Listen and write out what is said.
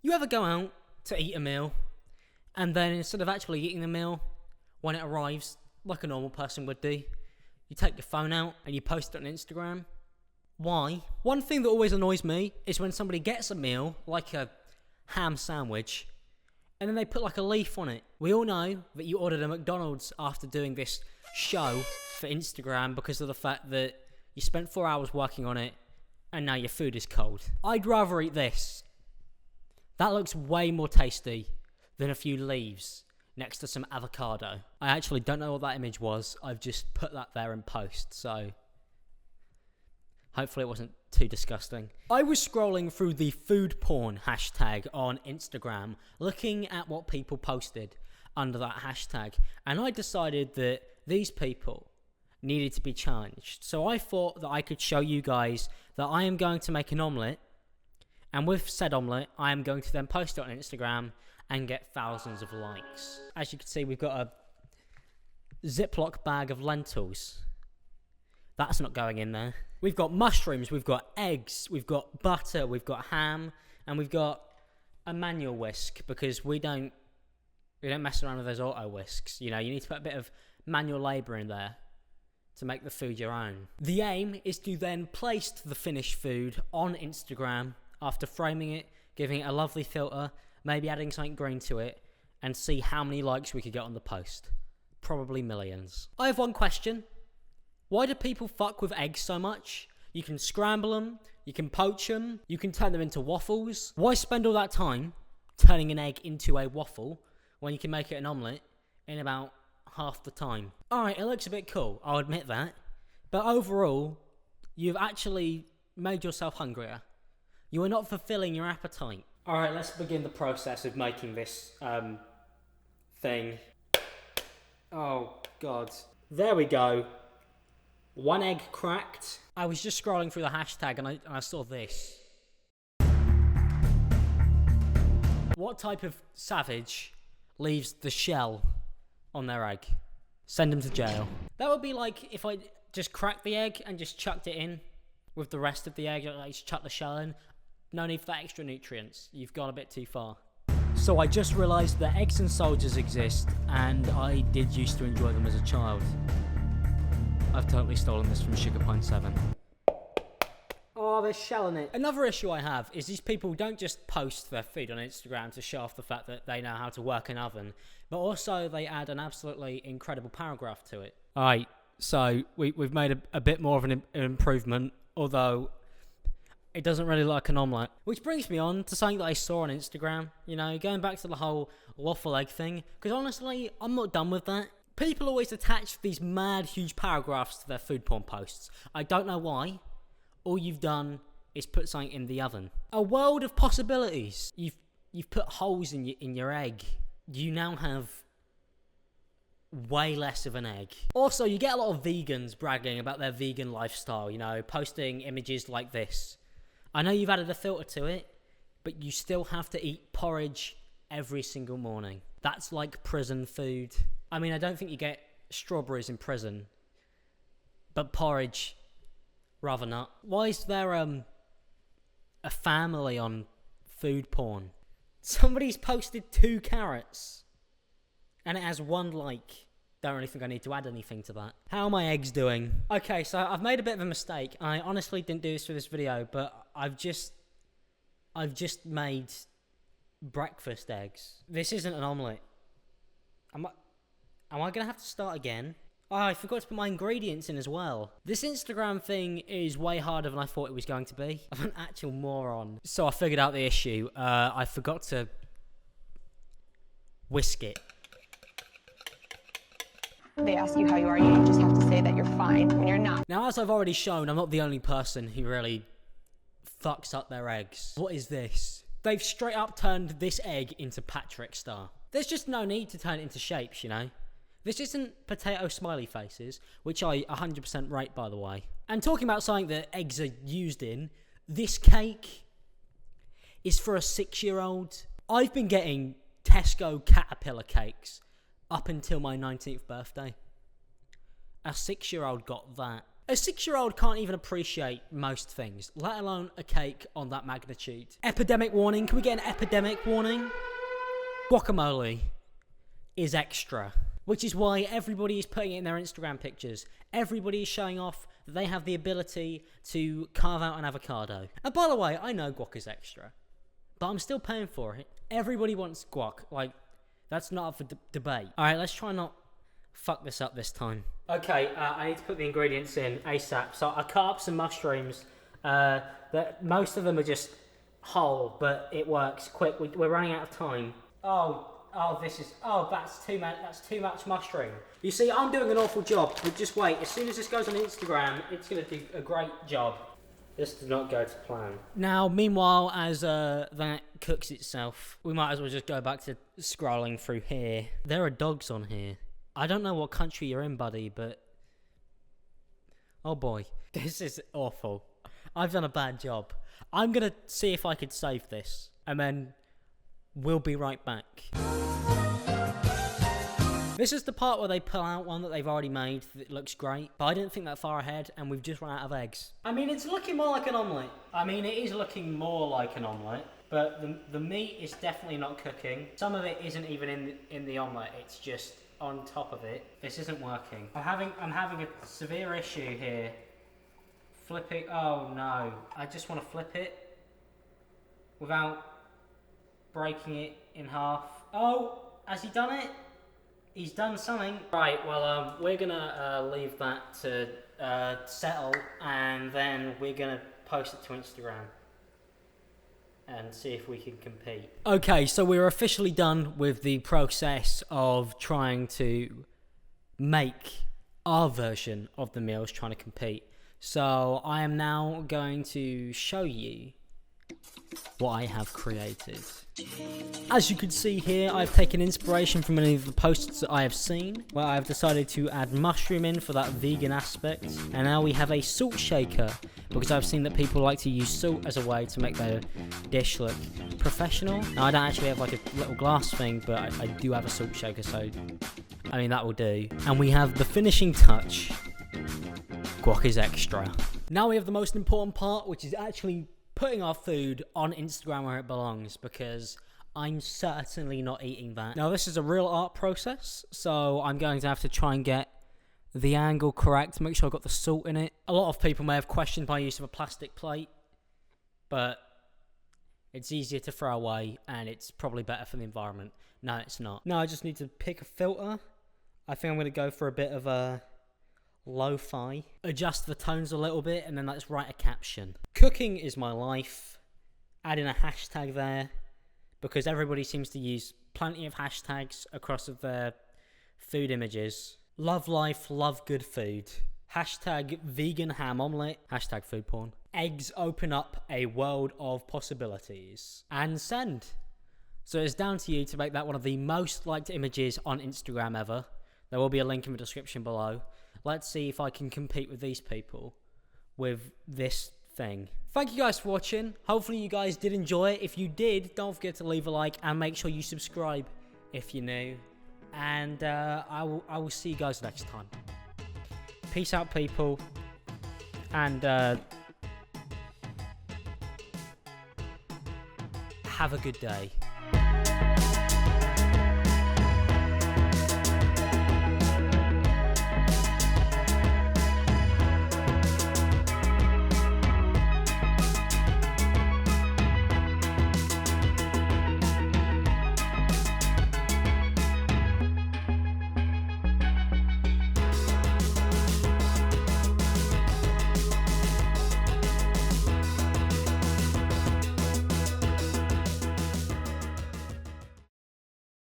You ever go out to eat a meal, and then instead of actually eating the meal, when it arrives, like a normal person would do, you take your phone out and you post it on Instagram? Why? One thing that always annoys me is when somebody gets a meal, like a ham sandwich, and then they put like a leaf on it. We all know that you ordered a McDonald's after doing this show for Instagram because of the fact that you spent 4 hours working on it and now your food is cold. I'd rather eat this. That looks way more tasty than a few leaves next to some avocado. I actually don't know what that image was. I've just put that there in post, so hopefully it wasn't too disgusting. I was scrolling through the food porn hashtag on Instagram, looking at what people posted under that hashtag, and I decided that these people needed to be challenged. So I thought that I could show you guys that I am going to make an omelette, and with said omelette, I am going to then post it on Instagram and get thousands of likes. As you can see, we've got a Ziploc bag of lentils. That's not going in there. We've got mushrooms, we've got eggs, we've got butter, we've got ham, and we've got a manual whisk because we don't mess around with those auto whisks. You know, you need to put a bit of manual labour in there to make the food your own. The aim is to then place the finished food on Instagram after framing it, giving it a lovely filter, maybe adding something green to it, and see how many likes we could get on the post. Probably millions. I have one question. Why do people fuck with eggs so much? You can scramble them, you can poach them, you can turn them into waffles. Why spend all that time turning an egg into a waffle when you can make it an omelette in about half the time? Alright, it looks a bit cool, I'll admit that. But overall, you've actually made yourself hungrier. You are not fulfilling your appetite. Alright, let's begin the process of making this thing. Oh, God. There we go. One egg cracked. I was just scrolling through the hashtag and I saw this. What type of savage leaves the shell on their egg? Send them to jail. That would be like if I just cracked the egg and just chucked it in with the rest of the egg, like just chuck the shell in. No need for that extra nutrients. You've gone a bit too far. So I just realised that eggs and soldiers exist, and I did used to enjoy them as a child. I've totally stolen this from Sugar Pine 7. Oh, there's shell in it. Another issue I have is these people don't just post their food on Instagram to show off the fact that they know how to work an oven, but also they add an absolutely incredible paragraph to it. Alright, so we've made a bit more of an improvement, although it doesn't really look like an omelette. Which brings me on to something that I saw on Instagram, you know, going back to the whole waffle egg thing, because honestly, I'm not done with that. People always attach these mad, huge paragraphs to their food porn posts. I don't know why. All you've done is put something in the oven. A world of possibilities. You've put holes in your egg. You now have way less of an egg. Also, you get a lot of vegans bragging about their vegan lifestyle, you know, posting images like this. I know you've added a filter to it, but you still have to eat porridge every single morning. That's like prison food. I mean, I don't think you get strawberries in prison, but porridge, rather not. Why is there a family on food porn? Somebody's posted 2 carrots, and it has 1 like. Don't really think I need to add anything to that. How are my eggs doing? Okay, so I've made a bit of a mistake. I honestly didn't do this for this video, but I've just made breakfast eggs. This isn't an omelette. Am I going to have to start again? Oh, I forgot to put my ingredients in as well. This Instagram thing is way harder than I thought it was going to be. I'm an actual moron. So I figured out the issue. I forgot to whisk it. They ask you how you are, you just have to say that you're fine when you're not. Now, as I've already shown, I'm not the only person who really fucks up their eggs. What is this? They've straight up turned this egg into Patrick Star. There's just no need to turn it into shapes, you know? This isn't potato smiley faces, which I 100% rate, by the way. And talking about something that eggs are used in, this cake is for a 6-year-old. I've been getting Tesco caterpillar cakes up until my 19th birthday. A 6-year-old got that. A 6-year-old can't even appreciate most things, let alone a cake on that magnitude. Epidemic warning. Can we get an epidemic warning? Guacamole is extra, which is why everybody is putting it in their Instagram pictures. Everybody is showing off that they have the ability to carve out an avocado. And by the way, I know guac is extra, but I'm still paying for it. Everybody wants guac. Like, that's not up for debate. All right, let's try not fuck this up this time. Okay, I need to put the ingredients in ASAP. So I cut up some mushrooms. Most of them are just whole, but it works. Quick, we're running out of time. That's too much. That's too much mushroom. You see, I'm doing an awful job, but just wait. As soon as this goes on Instagram, it's gonna do a great job. This did not go to plan. Now, meanwhile, as that cooks itself, we might as well just go back to scrolling through here. There are dogs on here. I don't know what country you're in, buddy, but oh boy, this is awful. I've done a bad job. I'm gonna see if I could save this, and then we'll be right back. This is the part where they pull out one that they've already made that looks great, but I didn't think that far ahead, and we've just run out of eggs. I mean, it's looking more like an omelette. I mean, it is looking more like an omelette, but the meat is definitely not cooking. Some of it isn't even in the omelette, it's just on top of it. This isn't working. I'm having a severe issue here. Flipping, oh no. I just want to flip it without breaking it in half. Oh, has he done it? He's done something. Right, well, we're gonna leave that to settle, and then we're gonna post it to Instagram and see if we can compete. Okay, so we're officially done with the process of trying to make our version of the meals, trying to compete. So I am now going to show you what I have created. As you can see here, I've taken inspiration from many of the posts that I have seen, where I've decided to add mushroom in for that vegan aspect, and now we have a salt shaker, because I've seen that people like to use salt as a way to make their dish look professional. Now, I don't actually have like a little glass thing, but I do have a salt shaker, so I mean that will do. And we have the finishing touch. Guac is extra. Now we have the most important part, which is actually putting our food on Instagram where it belongs, because I'm certainly not eating that. Now, this is a real art process, so I'm going to have to try and get the angle correct, make sure I've got the salt in it. A lot of people may have questioned my use of a plastic plate, but it's easier to throw away, and it's probably better for the environment. No, it's not. No, I just need to pick a filter. I think I'm going to go for a bit of a lo-fi, adjust the tones a little bit, and then let's write a caption. Cooking is my life. Add in a hashtag there, because everybody seems to use plenty of hashtags across their food images. Love life, love good food. Hashtag vegan ham omelette. Hashtag food porn. Eggs open up a world of possibilities. And send. So it's down to you to make that one of the most liked images on Instagram ever. There will be a link in the description below. Let's see if I can compete with these people with this thing. Thank you guys for watching. Hopefully you guys did enjoy it. If you did, don't forget to leave a like and make sure you subscribe if you're new. And I will see you guys next time. Peace out, people. And have a good day.